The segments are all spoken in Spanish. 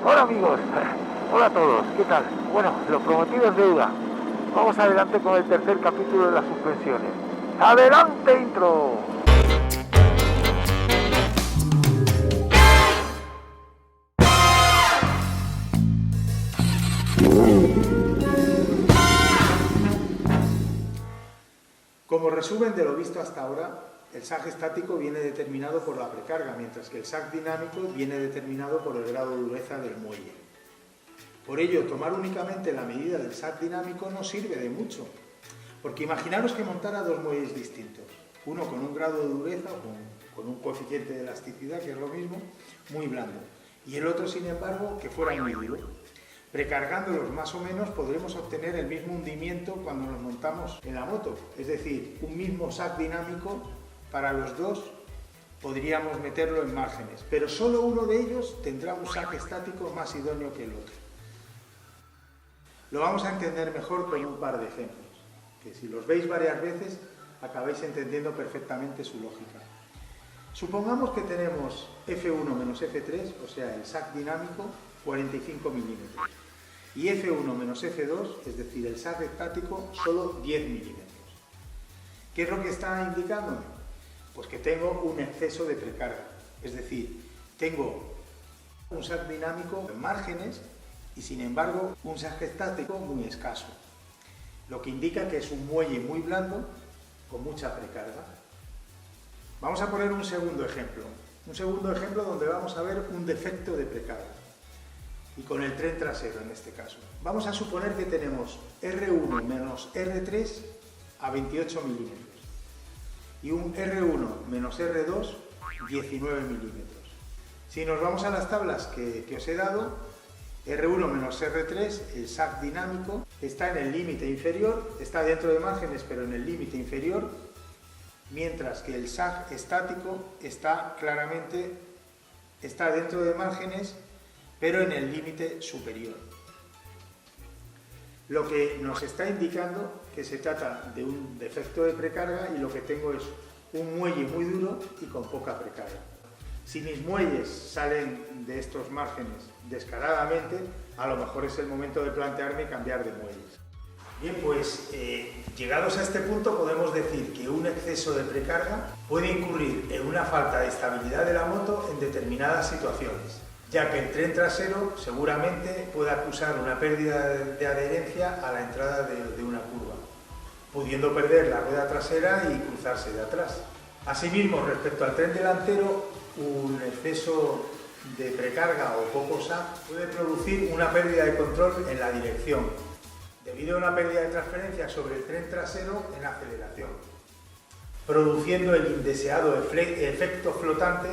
Hola amigos, hola a todos, ¿qué tal? Bueno, lo prometido es deuda. Vamos adelante con el tercer capítulo de las suspensiones. ¡Adelante, intro! Como resumen de lo visto hasta ahora, el sag estático viene determinado por la precarga, mientras que el sag dinámico viene determinado por el grado de dureza del muelle. Por ello, tomar únicamente la medida del sag dinámico no sirve de mucho, porque imaginaros que montara dos muelles distintos, uno con un grado de dureza o con un coeficiente de elasticidad, que es lo mismo, muy blando, y el otro, sin embargo, que fuera muy duro. Precargándolos más o menos podremos obtener el mismo hundimiento cuando nos montamos en la moto, es decir, un mismo sag dinámico para los dos podríamos meterlo en márgenes, pero solo uno de ellos tendrá un sag estático más idóneo que el otro. Lo vamos a entender mejor con un par de ejemplos, que si los veis varias veces acabáis entendiendo perfectamente su lógica. Supongamos que tenemos F1 menos F3, o sea, el sag dinámico, 45 milímetros. Y F1 menos F2, es decir, el sag estático, solo 10 milímetros. ¿Qué es lo que está indicándome? Pues que tengo un exceso de precarga, es decir, tengo un sag dinámico en márgenes y sin embargo un sag estático muy escaso, lo que indica que es un muelle muy blando con mucha precarga. Vamos a poner un segundo ejemplo donde vamos a ver un defecto de precarga. Y con el tren trasero en este caso. Vamos a suponer que tenemos R1 menos R3 a 28 milímetros y un R1 menos R2 19 milímetros. Si nos vamos a las tablas que os he dado, R1 menos R3, el sag dinámico, está en el límite inferior, está dentro de márgenes pero en el límite inferior, mientras que el sag estático está dentro de márgenes pero en el límite superior. Lo que nos está indicando que se trata de un defecto de precarga y lo que tengo es un muelle muy duro y con poca precarga. Si mis muelles salen de estos márgenes descaradamente, a lo mejor es el momento de plantearme cambiar de muelles. Bien, pues llegados a este punto podemos decir que un exceso de precarga puede incurrir en una falta de estabilidad de la moto en determinadas situaciones, ya que el tren trasero seguramente puede acusar una pérdida de adherencia a la entrada de una curva, pudiendo perder la rueda trasera y cruzarse de atrás. Asimismo, respecto al tren delantero, un exceso de precarga o poco sag puede producir una pérdida de control en la dirección, debido a una pérdida de transferencia sobre el tren trasero en aceleración, produciendo el indeseado efecto flotante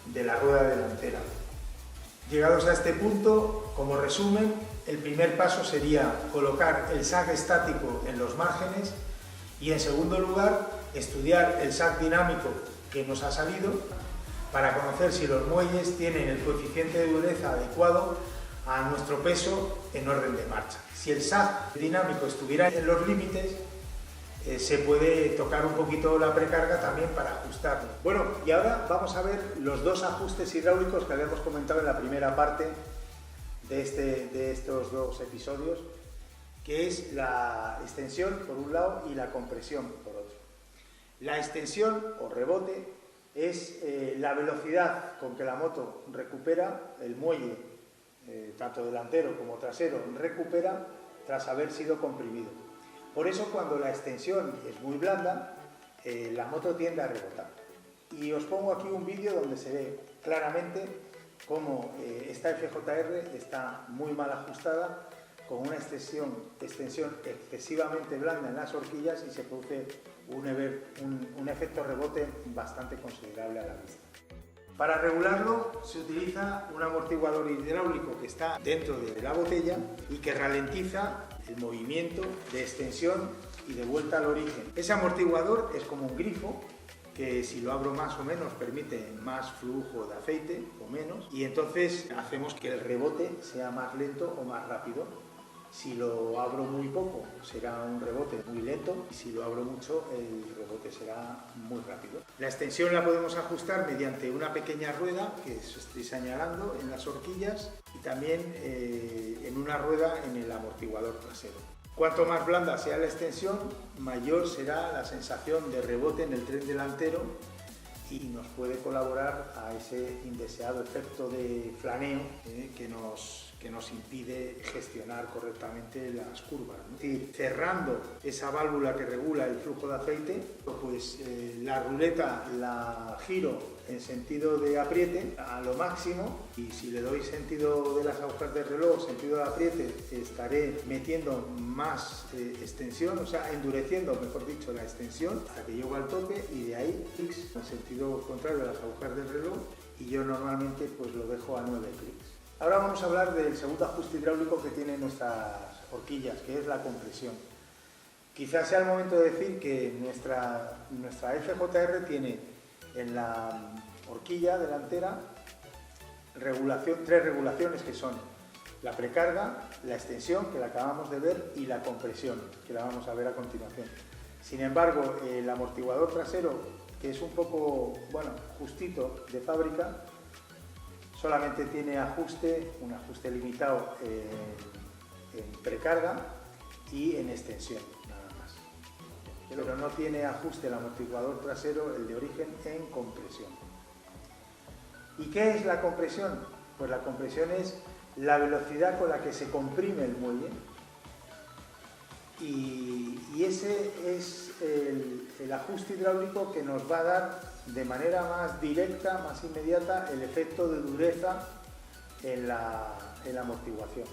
de la rueda delantera. Llegados a este punto, como resumen, el primer paso sería colocar el sag estático en los márgenes y, en segundo lugar, estudiar el sag dinámico que nos ha salido para conocer si los muelles tienen el coeficiente de dureza adecuado a nuestro peso en orden de marcha. Si el sag dinámico estuviera en los límites, se puede tocar un poquito la precarga también para ajustarlo. Bueno, y ahora vamos a ver los dos ajustes hidráulicos que habíamos comentado en la primera parte de estos dos episodios, que es la extensión por un lado y la compresión por otro. La extensión o rebote es la velocidad con que la moto recupera, el muelle, tanto delantero como trasero, recupera tras haber sido comprimido. Por eso, cuando la extensión es muy blanda, la moto tiende a rebotar. Y os pongo aquí un vídeo donde se ve claramente cómo esta FJR está muy mal ajustada, con una extensión excesivamente blanda en las horquillas y se produce un efecto rebote bastante considerable a la vista. Para regularlo se utiliza un amortiguador hidráulico que está dentro de la botella y que ralentiza el movimiento de extensión y de vuelta al origen. Ese amortiguador es como un grifo que, si lo abro más o menos, permite más flujo de aceite o menos, y entonces hacemos que el rebote sea más lento o más rápido. Si lo abro muy poco, será un rebote muy lento, y si lo abro mucho, el rebote será muy rápido. La extensión la podemos ajustar mediante una pequeña rueda que os estoy señalando en las horquillas y también en una rueda en el amortiguador trasero. Cuanto más blanda sea la extensión, mayor será la sensación de rebote en el tren delantero y nos puede colaborar a ese indeseado efecto de flaneo que nos impide gestionar correctamente las curvas, ¿no? Es decir, cerrando esa válvula que regula el flujo de aceite, pues la ruleta la giro en sentido de apriete a lo máximo, y si le doy sentido de las agujas de reloj, sentido de apriete, estaré metiendo más extensión, o sea, endureciendo, mejor dicho, la extensión hasta que llego al tope, y de ahí clics en sentido contrario a las agujas del reloj, y yo normalmente pues lo dejo a 9 clics. Ahora vamos a hablar del segundo ajuste hidráulico que tienen nuestras horquillas, que es la compresión. Quizás sea el momento de decir que nuestra FJR tiene en la horquilla delantera tres regulaciones, que son la precarga, la extensión, que la acabamos de ver, y la compresión, que la vamos a ver a continuación. Sin embargo, el amortiguador trasero, que es un poco, bueno, justito de fábrica, solamente tiene un ajuste limitado en precarga y en extensión, nada más. Pero no tiene ajuste el amortiguador trasero, el de origen, en compresión. ¿Y qué es la compresión? Pues la compresión es la velocidad con la que se comprime el muelle, y ese es el ajuste hidráulico que nos va a dar de manera más directa, más inmediata, el efecto de dureza en la amortiguación.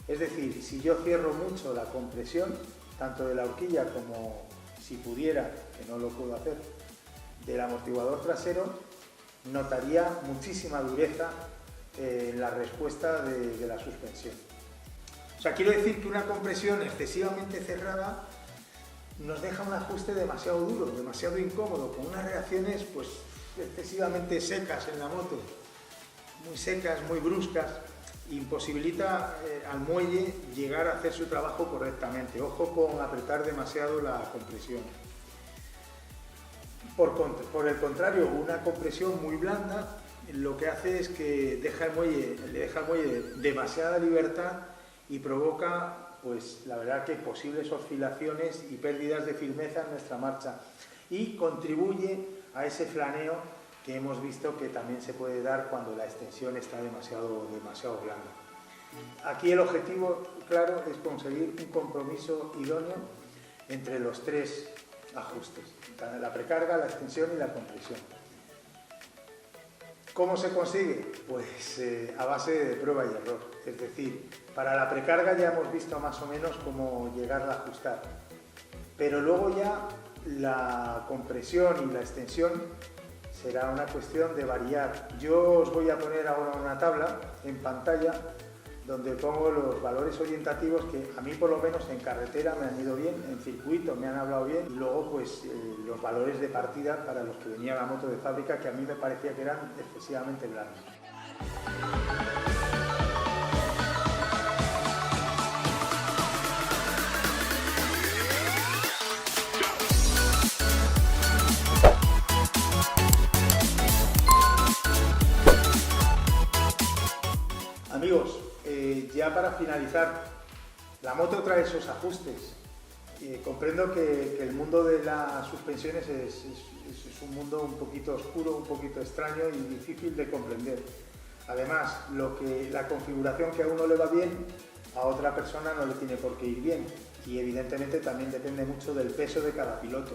Es decir, si yo cierro mucho la compresión, tanto de la horquilla como, si pudiera, que no lo puedo hacer, del amortiguador trasero, notaría muchísima dureza en la respuesta de la suspensión. O sea, quiero decir que una compresión excesivamente cerrada nos deja un ajuste demasiado duro, demasiado incómodo, con unas reacciones pues excesivamente secas en la moto, muy secas, muy bruscas, imposibilita al muelle llegar a hacer su trabajo correctamente. Ojo con apretar demasiado la compresión. Por el contrario, una compresión muy blanda lo que hace es que le deja al muelle demasiada libertad y provoca, pues la verdad, que posibles oscilaciones y pérdidas de firmeza en nuestra marcha, y contribuye a ese flaneo que hemos visto que también se puede dar cuando la extensión está demasiado blanda. Aquí el objetivo, claro, es conseguir un compromiso idóneo entre los tres ajustes: la precarga, la extensión y la compresión. ¿Cómo se consigue? Pues a base de prueba y error. Es decir, para la precarga ya hemos visto más o menos cómo llegarla a ajustar, pero luego ya la compresión y la extensión será una cuestión de variar. Yo os voy a poner ahora una tabla en pantalla donde pongo los valores orientativos que a mí, por lo menos en carretera, me han ido bien, en circuito me han hablado bien, y luego pues los valores de partida para los que venía la moto de fábrica, que a mí me parecía que eran excesivamente blandos. Amigos, ya para finalizar, la moto trae esos ajustes. Comprendo que el mundo de las suspensiones es un mundo un poquito oscuro, un poquito extraño y difícil de comprender. Además, la configuración que a uno le va bien, a otra persona no le tiene por qué ir bien, y evidentemente también depende mucho del peso de cada piloto.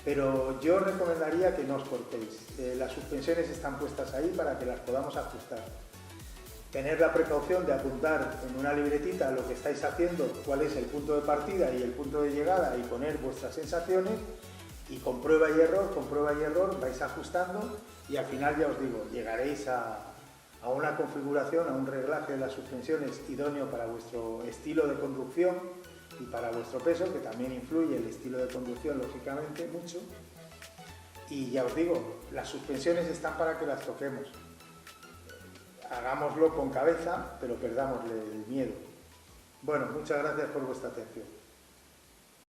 Pero yo recomendaría que no os cortéis. Las suspensiones están puestas ahí para que las podamos ajustar. Tener la precaución de apuntar en una libretita lo que estáis haciendo, cuál es el punto de partida y el punto de llegada, y poner vuestras sensaciones, y con prueba y error vais ajustando, y al final, ya os digo, llegaréis a una configuración, a un reglaje de las suspensiones idóneo para vuestro estilo de conducción y para vuestro peso, que también influye el estilo de conducción, lógicamente, mucho. Y ya os digo, las suspensiones están para que las toquemos. Hagámoslo con cabeza, pero perdámosle el miedo. Bueno, muchas gracias por vuestra atención.